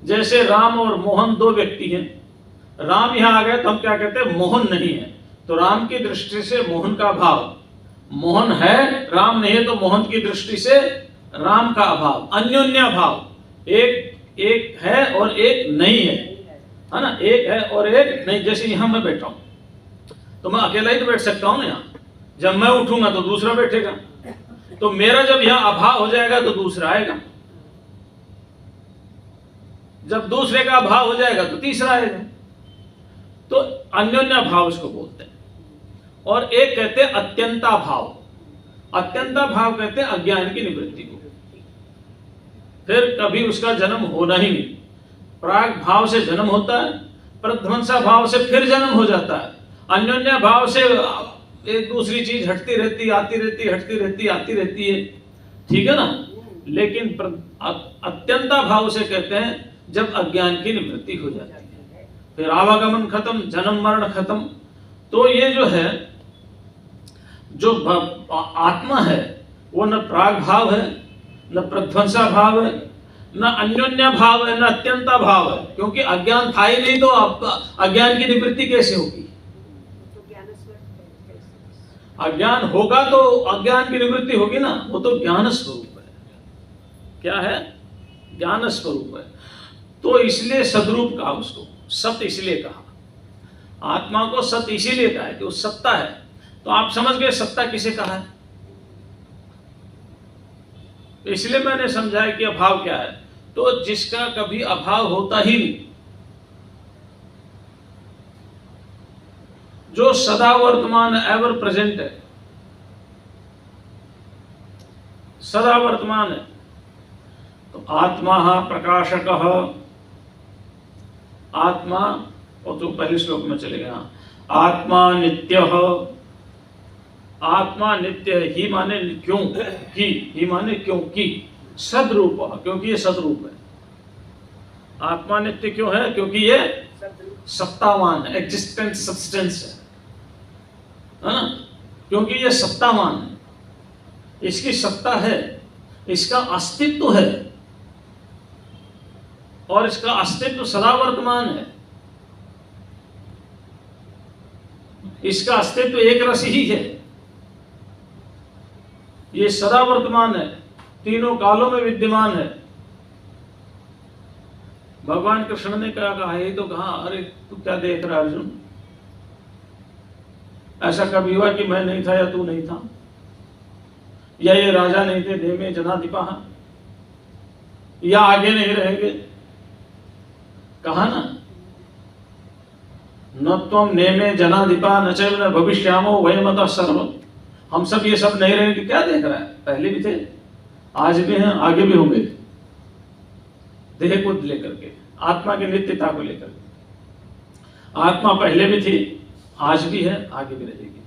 जैसे राम और मोहन 2 व्यक्ति हैं, राम यहां आ गए तो हम क्या कहते हैं? मोहन नहीं है, तो राम की दृष्टि से मोहन का अभाव। मोहन है, राम नहीं है, तो मोहन की दृष्टि से राम का अभाव। अन्योन्या भाव, एक है और एक नहीं है ना, एक है और एक नहीं। जैसे यहां मैं बैठा हूं तो मैं अकेला ही तो बैठ सकता हूं ना यहां, जब मैं उठूंगा तो दूसरा बैठेगा, तो मेरा जब यहां अभाव हो जाएगा तो दूसरा आएगा, जब दूसरे का अभाव हो जाएगा तो तीसरा आएगा। तो अन्योन्या भाव इसको बोलते हैं। और एक कहते हैं अत्यंता भाव। अत्यंता भाव कहते हैं अज्ञान की निवृत्ति को, फिर कभी उसका जन्म होना ही नहीं। प्राग भाव से जन्म होता है, प्रध्वंसा भाव से फिर जन्म हो जाता है, अन्योन्या भाव से एक दूसरी चीज हटती रहती, आती रहती, हटती रहती, आती रहती है, ठीक है ना। लेकिन अत्यंता भाव से कहते हैं जब अज्ञान की निवृत्ति हो जाती है, फिर आवागमन खत्म, जन्म मरण खत्म। तो ये जो है, जो आत्मा है वो न प्राग भाव है, न प्रध्वंसा भाव है, न अन्योन्या भाव है, न अत्यंता भाव है, क्योंकि अज्ञान था ही नहीं, तो आपका अज्ञान की निवृत्ति कैसे होगी? अज्ञान होगा तो अज्ञान की निवृत्ति होगी ना, वो तो ज्ञान स्वरूप है। क्या है? ज्ञान स्वरूप है। तो इसलिए सद्रूप कहा उसको, सत्य इसलिए कहा। आत्मा को सत्य इसीलिए कहा है कि वो सत्ता है। तो आप समझ गए सत्ता किसे कहा है। इसलिए मैंने समझाया कि अभाव क्या है, तो जिसका कभी अभाव होता ही नहीं, जो सदा वर्तमान एवर प्रेजेंट है, सदा वर्तमान है। तो आत्मा प्रकाशक, आत्मा, और तो पहले श्लोक में चले गए, आत्मा नित्य, आत्मा नित्य है। ही माने क्यों, ही माने क्योंकि, सद्रूप, क्योंकि ये सद्रूप है। आत्मा नित्य क्यों है? क्योंकि ये सत्तावान है, एग्जिस्टेंट सब्सटेंस है ना, क्योंकि ये सत्तावान है, इसकी सत्ता है, इसका अस्तित्व है, और इसका अस्तित्व सदा वर्तमान है। इसका अस्तित्व एक रस ही है, ये सदा वर्तमान है, तीनों कालों में विद्यमान है। भगवान कृष्ण ने क्या कहा? ये तो कहा, अरे तू क्या देख रहा है अर्जुन, ऐसा कभी हुआ कि मैं नहीं था या तू नहीं था? या ये राजा नहीं थे नेमे जनाधिपा, या आगे नहीं रहेंगे, कहा ना, न त्वम नेमे जनाधिपा न चैव न भविष्यामो वयमतः सर्वम्। हम सब ये सब नहीं रहेंगे, क्या देख रहा है, पहले भी थे, आज भी हैं, आगे भी होंगे, देह को लेकर के, आत्मा की नित्यता को लेकर के। आत्मा पहले भी थी, आज भी है, आगे भी रहेगी।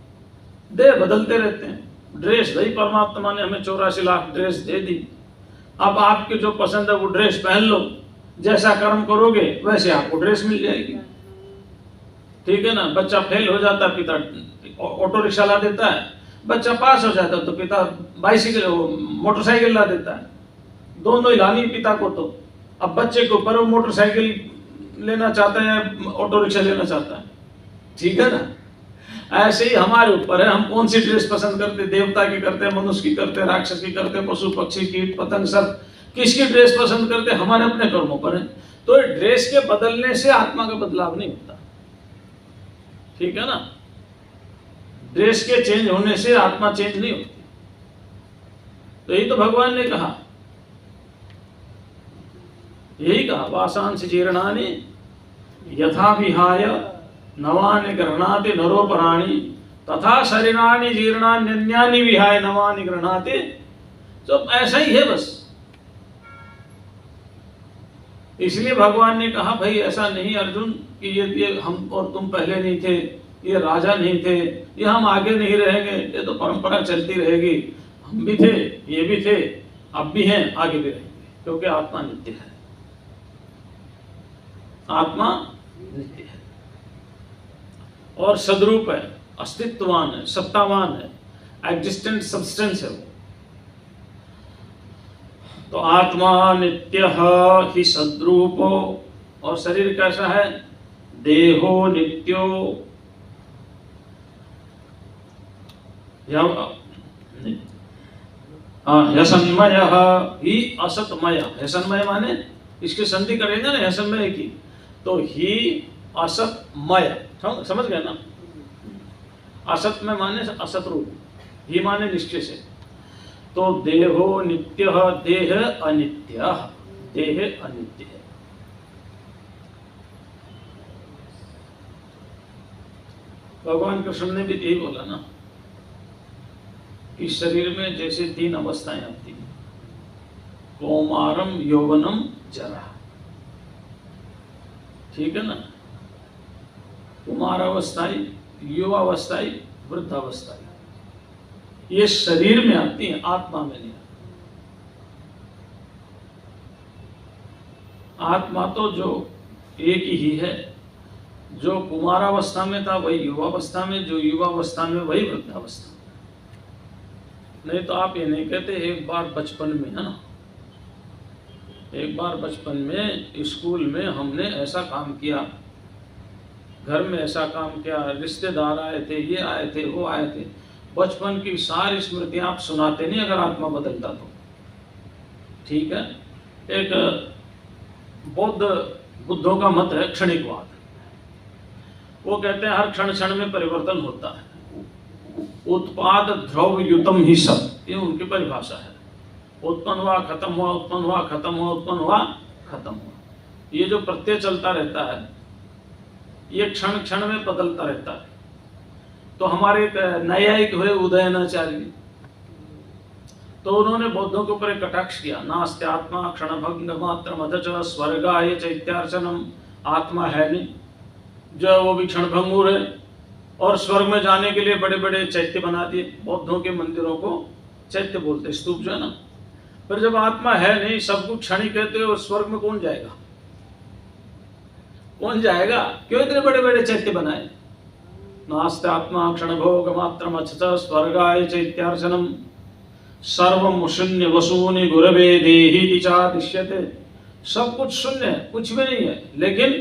देह बदलते रहते हैं, ड्रेस भाई परमात्मा ने हमें 84 लाख ड्रेस दे दी, अब आपके जो पसंद है वो ड्रेस पहन लो, जैसा कर्म करोगे वैसे आपको ड्रेस मिल जाएगी, ठीक है ना। बच्चा फेल हो जाता है, पिता ऑटो रिक्शा ला देता है, बच्चा पास हो जाता है तो पिता बाइसिकल मोटरसाइकिल ला देता है, दोनों ही लानी पिता को। तो अब बच्चे के ऊपर वो मोटरसाइकिल लेना चाहता है, ऑटो रिक्शा लेना चाहता है, ठीक है ना। ऐसे ही हमारे ऊपर है, हम कौन सी ड्रेस पसंद करते, देवता की करते, मनुष्य की करते, राक्षस की करते, पशु पक्षी कीट पतंग सब किसकी ड्रेस पसंद करते, हमारे अपने कर्मों पर है। तो ड्रेस के बदलने से आत्मा का बदलाव नहीं होता, ठीक है ना। ड्रेस के चेंज होने से आत्मा चेंज नहीं होती। तो यही तो भगवान ने कहा, यही कहा, वासांस जीर्णानि यथा विहाय नवानि गृह्णाति नरोपराणि तथा शरीराणि जीर्णान्यन्यानि विहाय नवानि गृह्णाति। तो ऐसा ही है बस। इसलिए भगवान ने कहा भाई ऐसा नहीं अर्जुन कि ये हम और तुम पहले नहीं थे, ये राजा नहीं थे, ये हम आगे नहीं रहेंगे, ये तो परंपरा चलती रहेगी, हम भी थे, ये भी थे, अब भी हैं, आगे भी रहेंगे, क्योंकि आत्मा नित्य है, आत्मा नित्य है और सद्रूप है, अस्तित्ववान है, सत्तावान है, एग्जिस्टेंट सब्सटेंस है वो। तो आत्मा नित्य ही सद्रूपो, और शरीर कैसा है, देहो नित्यो हसन्मय ही असतमय। हसन्मय माने इसकी संधि करेंगे ना हसन्मय की, तो ही असतमय, समझ गए ना। असत में माने असत रूप, ही माने निश्चय से। तो देहो नित्य, देह अनित्य, देह अनित्य है। भगवान कृष्ण ने भी यही बोला ना कि शरीर में जैसे 3 अवस्थाएं आती हैं, कौमारम यौवनम जरा, ठीक है ना। कुमारावस्थाएं, युवावस्थाएं, वृद्धावस्थाएं, ये शरीर में आती हैं, आत्मा में नहीं आती। आत्मा तो जो एक ही है, जो कुमारावस्था में था वही युवावस्था में, जो युवावस्था में वही वृद्धावस्था में। नहीं तो आप ये नहीं कहते एक बार बचपन में, है ना, एक बार बचपन में स्कूल में हमने ऐसा काम किया, घर में ऐसा काम किया, रिश्तेदार आए थे, ये आए थे, वो आए थे, बचपन की सारी स्मृतियां आप सुनाते नहीं अगर आत्मा बदलता तो, ठीक है। एक बुद्धों का मत है क्षणिकवाद, वो कहते हैं हर क्षण क्षण में परिवर्तन होता है, उत्पाद ध्रुव युतम ही सब, ये उनकी परिभाषा है। उत्पन्न हुआ खत्म हुआ, उत्पन्न हुआ खत्म हुआ, उत्पन्न हुआ खत्म हुआ, ये जो प्रत्यय चलता रहता है ये क्षण क्षण में बदलता रहता है। तो हमारे न्यायिक हुए उदयनाचार्य, तो उन्होंने बौद्धों के ऊपर एक कटाक्ष किया, नास्ते आत्मा क्षणभंग मात्र मधच स्वर्गाय चैत्यार्चनम, आत्मा है नहीं, जो है वो भी क्षणभंगुर है, और स्वर्ग में जाने के लिए बड़े बड़े चैत्य बना दिए। बौद्धों के मंदिरों को चैत्य बोलते, स्तूप जो है ना। पर जब आत्मा है नहीं, सब कुछ क्षण ही कहते हो, स्वर्ग में कौन जाएगा, कौन जाएगा, क्यों इतने बड़े बड़े चैत्य बनाए। नास्ते आत्मा क्षणभोग मात्र मच्छ स्वर्गाय चैत्यार्चनम, सर्वम शून्य वसूनि गुरवे देहि चादिश्यते, सब कुछ शून्य है, कुछ भी नहीं है, लेकिन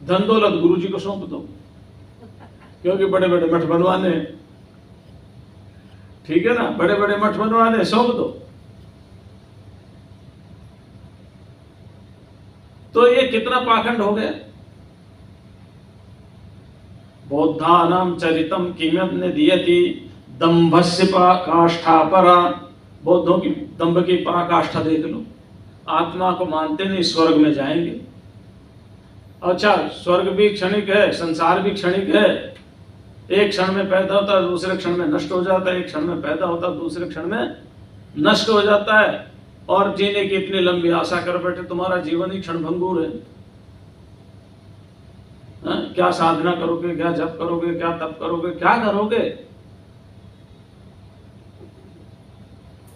धन दौलत गुरु जी को सौंप दो, क्योंकि बड़े बड़े मठ बनवाने, ठीक है ना, बड़े बड़े मठ बनवाने, सौंप दो। तो ये कितना पाखंड हो गया। बौद्धानां चरितम किमन्य दियति दंभस्य पराकाष्ठा परा, बौद्धों की दंभ की पराकाष्ठा देख लो, आत्मा को मानते नहीं स्वर्ग में जाएंगे। अच्छा, स्वर्ग भी क्षणिक है, संसार भी क्षणिक है, एक क्षण में पैदा होता है दूसरे क्षण में नष्ट हो जाता है, एक क्षण में पैदा होता है दूसरे क्षण में नष्ट हो जाता है। और जीने की इतनी लंबी आशा कर बैठे, तुम्हारा जीवन ही क्षणभंगुर है। क्या साधना करोगे, क्या जप करोगे, क्या तप करोगे, क्या करोगे?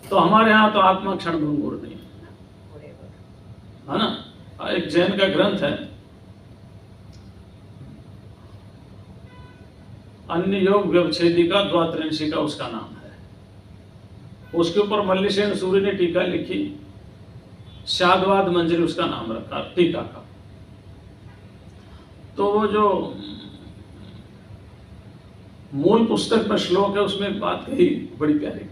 तो हमारे यहाँ तो आत्मा क्षणभंगुर नहीं है ना। एक जैन का ग्रंथ है अन्य योग व्यवच्छेदिका द्वात्रिंशिका, उसका नाम है। उसके ऊपर मल्लिसेन सूरी ने टीका लिखी, शादवाद मंजरी उसका नाम रखा टीका का। तो वो जो मूल पुस्तक में श्लोक है उसमें बात कही बड़ी प्यारी।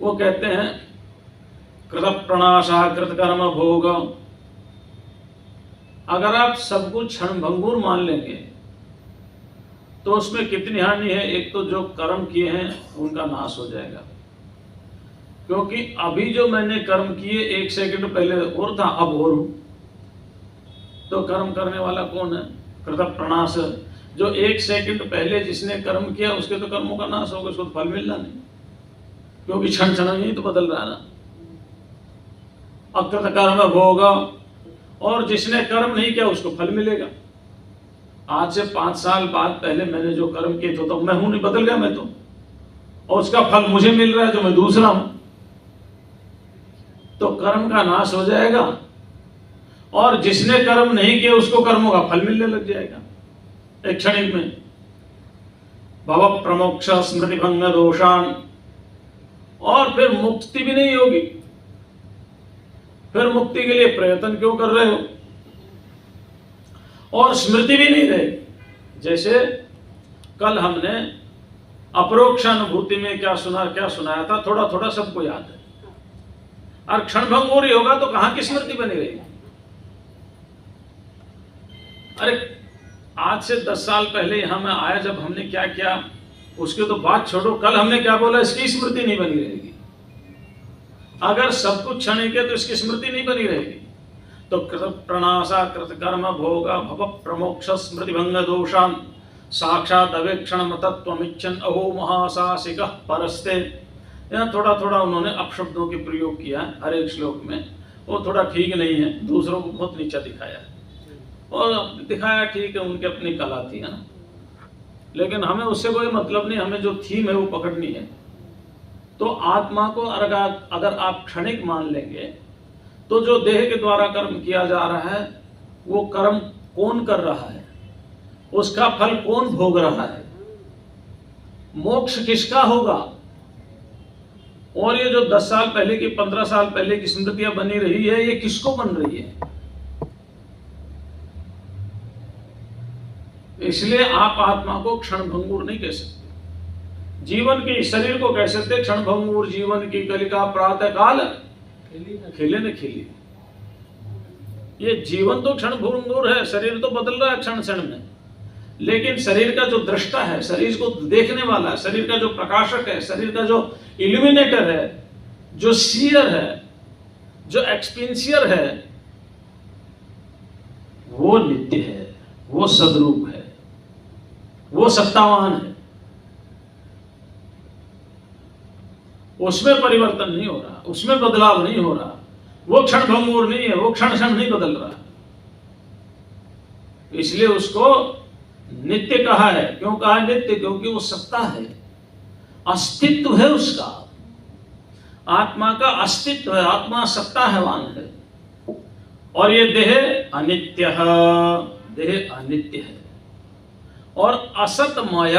वो कहते हैं कृत प्रणाशा कृत कर्म भोग। अगर आप सब कुछ क्षणभंगुर मान लेंगे तो उसमें कितनी हानि है। एक तो जो कर्म किए हैं उनका नाश हो जाएगा, क्योंकि अभी जो मैंने कर्म किए 1 सेकंड पहले और था, अब और हूं। तो कर्म करने वाला कौन है? कृत प्रणाश। जो 1 सेकंड पहले जिसने कर्म किया उसके तो कर्मों का नाश होगा, उसको तो फल मिलना नहीं, क्योंकि क्षण क्षण ही तो बदल रहा है ना। अकृत कर्म भोग, और जिसने कर्म नहीं किया उसको फल मिलेगा। आज से 5 साल बाद पहले मैंने जो कर्म किए तो मैं हूं नहीं, बदल गया मैं तो, और उसका फल मुझे मिल रहा है जो मैं दूसरा हूं। तो कर्म का नाश हो जाएगा, और जिसने कर्म नहीं किया उसको कर्मों का फल मिलने लग जाएगा एक क्षणिक में। भव प्रमोक्ष स्मृति भंग दोषान, और फिर मुक्ति भी नहीं होगी। फिर मुक्ति के लिए प्रयत्न क्यों कर रहे हो? और स्मृति भी नहीं रहेगी। जैसे कल हमने अपरोक्ष अनुभूति में क्या सुनाया था, थोड़ा थोड़ा सबको याद है। और क्षणभंगुर ही होगा तो कहां की स्मृति बनी रहेगी? अरे आज से 10 साल पहले यहां मैं आया, जब हमने क्या किया उसके तो बात छोड़ो, कल हमने क्या बोला इसकी स्मृति नहीं बनी रहेगी। अगर सब कुछ क्षणिक है तो इसकी स्मृति नहीं बनी रहेगी। तो कृत प्रणाशा कृत कर्म भोगा भव प्रमोक्ष स्मृति भंग दोषान साक्षात अवेक्षण तत्वमिच्छन अहो महासासिक परस्ते। यहाँ थोड़ा थोड़ा उन्होंने अपशब्दों के प्रयोग किया हर एक श्लोक में, वो थोड़ा ठीक नहीं है, दूसरों को बहुत नीचा दिखाया है। और दिखाया ठीक है, उनकी अपनी कला थी, है ना, लेकिन हमें उससे कोई मतलब नहीं, हमें जो थीम है वो पकड़नी है। तो आत्मा को अगर आप क्षणिक मान लेंगे तो जो देह के द्वारा कर्म किया जा रहा है वो कर्म कौन कर रहा है, उसका फल कौन भोग रहा है, मोक्ष किसका होगा। और ये जो 10 साल पहले की 15 साल पहले की स्मृतियां बनी रही है, ये किसको बन रही है? इसलिए आप आत्मा को क्षणभंगुर नहीं कह सकते, जीवन के शरीर को कह सकते क्षणभंगुर। जीवन की कलिका प्रातः काल खिले न खिली। ये जीवन तो क्षणभंगुर है, शरीर तो बदल रहा है क्षण क्षण में, लेकिन शरीर का जो दृष्टा है, शरीर को देखने वाला, शरीर का जो प्रकाशक है, शरीर का जो इल्यूमिनेटर है, जो सीयर है, जो एक्सपीरियंसियर है, वो नित्य है, वो सद्रूप है, वो सत्तावान है। उसमें परिवर्तन नहीं हो रहा, उसमें बदलाव नहीं हो रहा, वो क्षणभंगुर नहीं है, वो क्षण क्षण नहीं बदल रहा। इसलिए उसको नित्य कहा है। क्यों कहा नित्य? क्योंकि वो सत्ता है, अस्तित्व है उसका, आत्मा का अस्तित्व है, आत्मा सत्तावान है। और ये देह अनित्य है, देह अनित्य है और असतमय,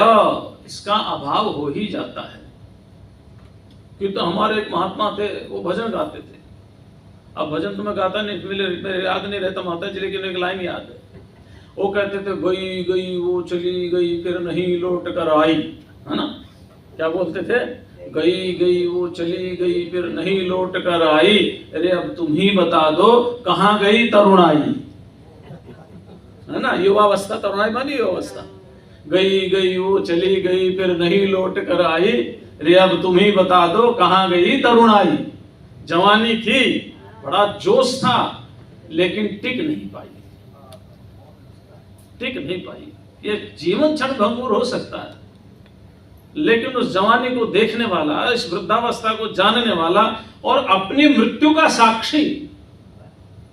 इसका अभाव हो ही जाता है। कि तो हमारे एक महात्मा थे, वो भजन गाते थे। अब भजन तो मैं गाता नहीं, मेरे याद नहीं रहता माता जी, लेकिन एक लाइन याद है। वो कहते थे गई गई वो चली गई फिर नहीं लौट कर आई, है ना। क्या बोलते थे? गई गई वो चली गई फिर नहीं लौट कर आई, अरे अब तुम ही बता दो कहाँ गई तरुणाई, है ना। युवावस्था तरुणाई मानी युवावस्था। गई गई वो चली गई, फिर नहीं लौट कर आई, रे अब तुम ही बता दो कहाँ गई तरुणाई। जवानी थी, बड़ा जोश था, लेकिन टिक नहीं पाई, टिक नहीं पाई। ये जीवन क्षण भंगुर हो सकता है, लेकिन उस जवानी को देखने वाला, इस वृद्धावस्था को जानने वाला और अपनी मृत्यु का साक्षी,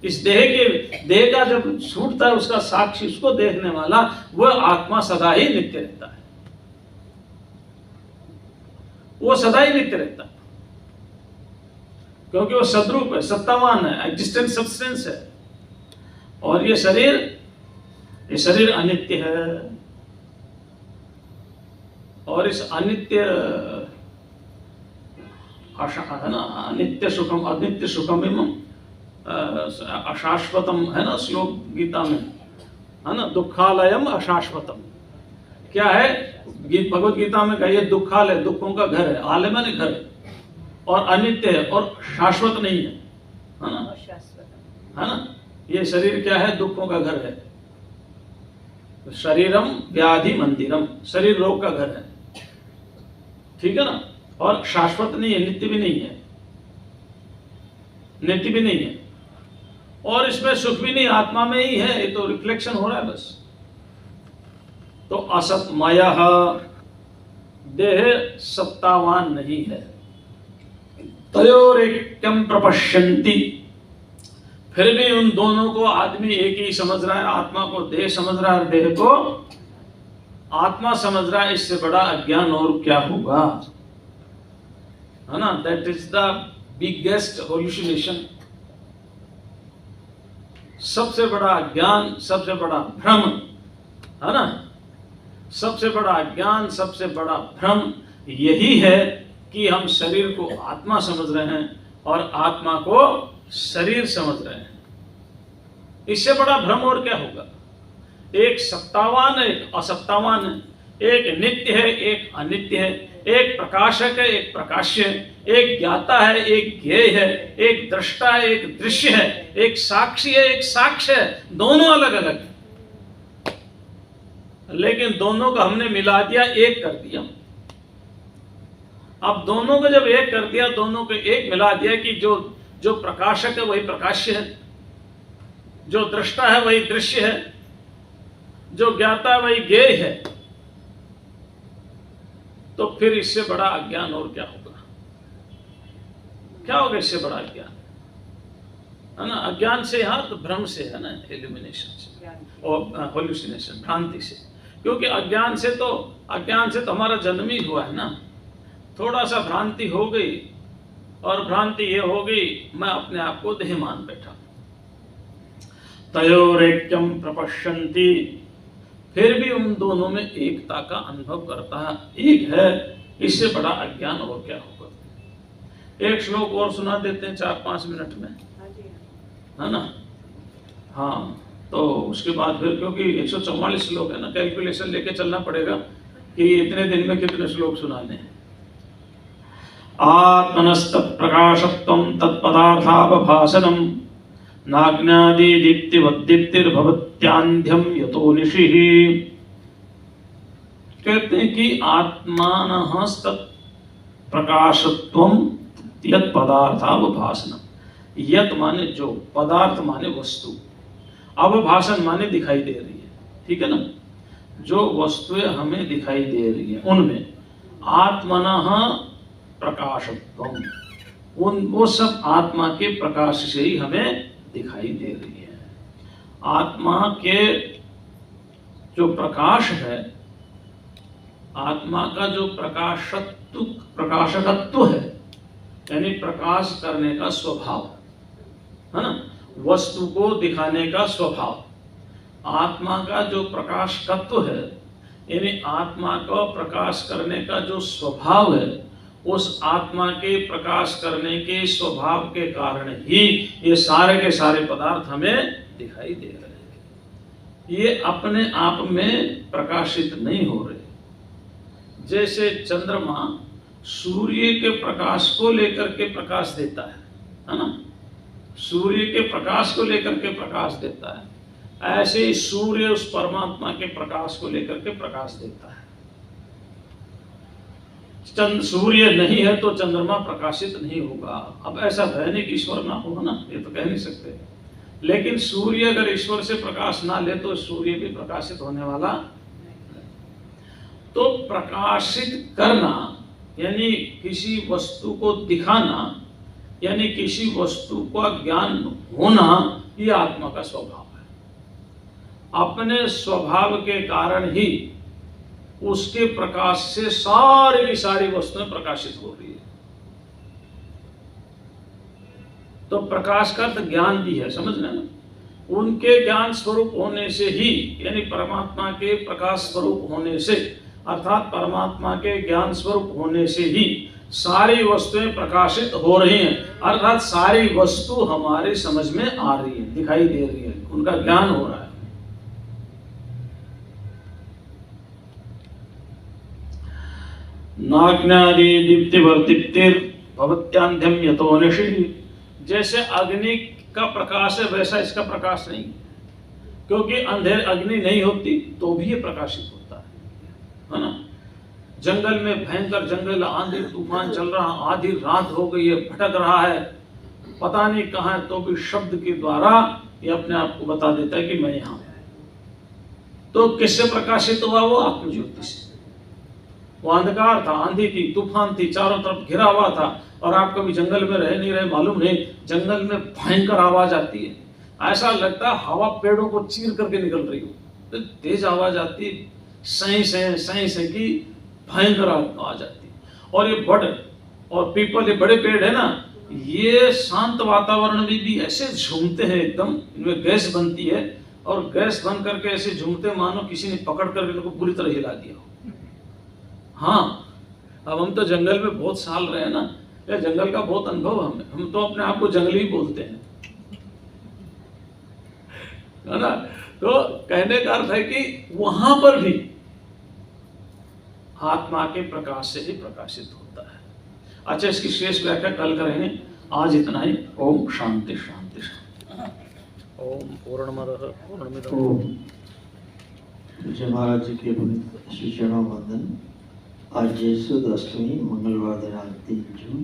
इस देह का जब छूटता है उसका साक्षी, उसको देखने वाला, वह आत्मा सदा ही नित्य रहता है, वो सदा ही नित्य रहता है, क्योंकि वो सद्रूप है, सत्तावान है, एग्जिस्टेंट सब्सटेंस है। और ये शरीर अनित्य है, और इस अनित्य है ना, अनित्य सुखम अनित्य सुखम एवं अशाश्वतम है ना, श्लोक गीता में है ना, दुखालयम अशाश्वतम। क्या है भगवत गीता में कहिए, दुखालय दुखों का घर है, आलय माने घर है, और अनित्य है और शाश्वत नहीं है, है ना। ये शरीर क्या है, दुखों का घर है। शरीरम व्याधि मंदिरम, शरीर रोग का घर है, ठीक है ना। और शाश्वत नहीं है, नित्य भी नहीं है, नित्य भी नहीं है, और इसमें सुख भी नहीं, आत्मा में ही है, ये तो रिफ्लेक्शन हो रहा है बस। तो असतमयः, देह सत्तावान नहीं है। तयोरेक्यम प्रपश्यन्ति, फिर भी उन दोनों को आदमी एक ही समझ रहा है, आत्मा को देह समझ रहा है, देह को आत्मा समझ रहा है। इससे बड़ा अज्ञान और क्या होगा, है ना। दैट इज द बिगेस्ट होल्यूसिनेशन, सबसे बड़ा अज्ञान, सबसे बड़ा भ्रम, है ना। सबसे बड़ा अज्ञान, सबसे बड़ा भ्रम यही है कि हम शरीर को आत्मा समझ रहे हैं और आत्मा को शरीर समझ रहे हैं। इससे बड़ा भ्रम और क्या होगा। एक सत्तावान है, एक असत्तावान है, एक नित्य है, एक अनित्य है, एक प्रकाशक है, एक प्रकाश्य है, एक ज्ञाता है, एक ज्ञेय है, एक दृष्टा है, एक दृश्य है, एक साक्षी है, एक साक्ष्य है। दोनों अलग अलग है, लेकिन दोनों को हमने मिला दिया, एक कर दिया। अब दोनों को जब एक कर दिया, दोनों को एक मिला दिया कि जो प्रकाशक है वही प्रकाश्य है, जो दृष्टा है वही दृश्य है, जो ज्ञाता है वही ज्ञेय है। तो फिर इससे बड़ा अज्ञान और क्या होगा। क्या होगा इससे बड़ा अज्ञान, है ना। अज्ञान से यहाँ तो भ्रम से है ना, इल्यूमिनेशन से और होल्यूसिनेशन, भ्रांति से। क्योंकि अज्ञान से तो हमारा जन्म ही हुआ है ना। थोड़ा सा भ्रांति हो गई, और भ्रांति ये हो गई, मैं अपने आप को देह मान बैठा। तयोरेक्यम प्रपश्यन्ति, फिर भी उन दोनों में एकता का अनुभव करता है, एक है। इससे बड़ा अज्ञान और क्या होगा। एक श्लोक और सुना देते हैं 4-5 मिनट में, है ना। हाँ, तो उसके बाद फिर, क्योंकि 144 श्लोक है ना, कैलकुलेशन लेके चलना पड़ेगा कि इतने दिन में कितने श्लोक सुनाने हैं। आत्मनस्तत् प्रकाशत्वं तत्पदार्थावभासनम् नाज्ञादि दीप्तिवद्दीप्तिर्भवत्यान्ध्यं यतो निशिः। कहते हैं कि आत्मानः तत् प्रकाशत्वं यत् पदार्थावभासनम्। यत् माने जो, पदार्थ माने वस्तु, अवभाषण माने दिखाई दे रही है, ठीक है ना। जो वस्तुएं हमें दिखाई दे रही है, उनमें आत्मनः प्रकाशत्वम, वो सब आत्मा के प्रकाश से ही हमें दिखाई दे रही है। आत्मा के जो प्रकाश है, आत्मा का जो प्रकाशकत्व है, यानी प्रकाश करने का स्वभाव, है ना, वस्तु को दिखाने का स्वभाव, आत्मा का जो प्रकाशकत्व है, यानी आत्मा का प्रकाश करने का जो स्वभाव है, उस आत्मा के प्रकाश करने के स्वभाव के कारण ही ये सारे के सारे पदार्थ हमें दिखाई दे रहे हैं। ये अपने आप में प्रकाशित नहीं हो रहे। जैसे चंद्रमा सूर्य के प्रकाश को लेकर के प्रकाश देता है ना, सूर्य के प्रकाश को लेकर के प्रकाश देता है। ऐसे ही सूर्य उस परमात्मा के प्रकाश को लेकर के प्रकाश देता है। सूर्य नहीं है तो चंद्रमा प्रकाशित नहीं होगा। अब ऐसा है नहीं कि ईश्वर ना हो, ना, ये तो कह नहीं सकते। लेकिन सूर्य अगर ईश्वर से प्रकाश ना ले तो सूर्य भी प्रकाशित होने वाला। तो प्रकाशित करना यानी किसी वस्तु को दिखाना, यानी किसी वस्तु का ज्ञान होना, ये आत्मा का स्वभाव है। अपने स्वभाव के कारण ही उसके प्रकाश से सारी की सारी वस्तुएं प्रकाशित हो रही है। तो प्रकाश का अर्थ ज्ञान भी है, समझना ना। उनके ज्ञान स्वरूप होने से ही, यानी परमात्मा के प्रकाश स्वरूप होने से, अर्थात परमात्मा के ज्ञान स्वरूप होने से ही सारी वस्तुएं प्रकाशित हो रही हैं। अर्थात सारी वस्तु हमारे समझ में आ रही है, दिखाई दे रही है, उनका ज्ञान हो रहा है। नाग्नादि दीप्तिवर्दीप्तिर भवत्यांध्यम यतो निषि। जैसे अग्नि का प्रकाश है वैसा इसका प्रकाश नहीं, क्योंकि अंधेर अग्नि नहीं होती तो भी ये प्रकाशित होता है ना। जंगल में भयंकर जंगल, आंधी तूफान चल रहा, आधी रात हो गई है, भटक रहा है, पता नहीं कहाँ है, तो भी शब्द के द्वारा ये अपने आप को बता देता है कि मैं यहाँ हूं। तो किससे प्रकाशित हुआ? वो आत्मज्योति से। वो अंधकार था, आंधी थी, तूफान थी, चारों तरफ घिरा हुआ था, और आप कभी जंगल में रह नहीं रहे मालूम नहीं, जंगल में भयंकर आवाज आती है, ऐसा लगता है हवा पेड़ों को चीर करके निकल रही हो, तो तेज आवाज आती है, सही से की भयंकर आवाज आती है। और ये बड़ और पीपल, ये बड़े पेड़ है ना, ये शांत वातावरण में भी ऐसे झूमते हैं, एकदम इनमें गैस बनती है, और गैस बन करके ऐसे झूमते मानो किसी ने पकड़ करके इनको पूरी तरह हिला दिया हो। हाँ, अब हम तो जंगल में बहुत साल रहे हैं ना, या जंगल का बहुत अनुभव हमें, हम तो अपने आप को जंगली बोलते हैं, है ना। तो कहने का अर्थ है कि वहां पर भी आत्मा के प्रकाश से ही प्रकाशित होता है। अच्छा, इसकी शेष व्याख्या कल करेंगे, आज इतना ही। ओम शांति शांति शांति। ओम पूर्णमदः पूर्णमिदम्। जय महाराज जी के पवित्र श्री चरणों वंदन। आज सुद अष्टमी, मंगलवार दिनांक 3 जून